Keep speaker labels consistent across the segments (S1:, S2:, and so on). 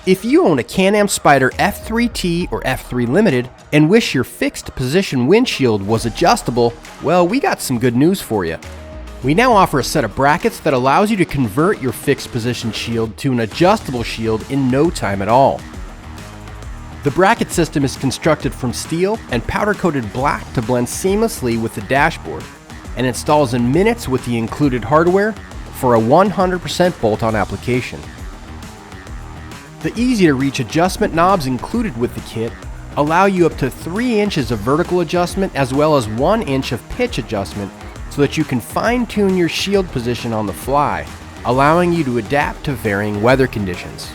S1: If you own a Can-Am Spyder F3T or F3 Limited and wish your fixed position windshield was adjustable, well, we got some good news for you. We now offer a set of brackets that allows you to convert your fixed position shield to an adjustable shield in no time at all. The bracket system is constructed from steel and powder-coated black to blend seamlessly with the dashboard, and installs in minutes with the included hardware for a 100% bolt-on application. The easy-to-reach adjustment knobs included with the kit allow you up to 3 inches of vertical adjustment as well as 1 inch of pitch adjustment so that you can fine-tune your shield position on the fly, allowing you to adapt to varying weather conditions.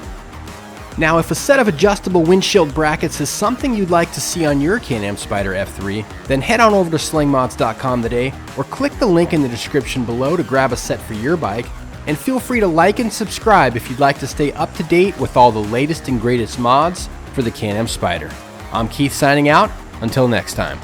S1: Now, if a set of adjustable windshield brackets is something you'd like to see on your Can-Am Spyder F3, then head on over to slingmods.com today or click the link in the description below to grab a set for your bike. And feel free to like and subscribe if you'd like to stay up to date with all the latest and greatest mods for the Can-Am Spyder. I'm Keith signing out. Until next time.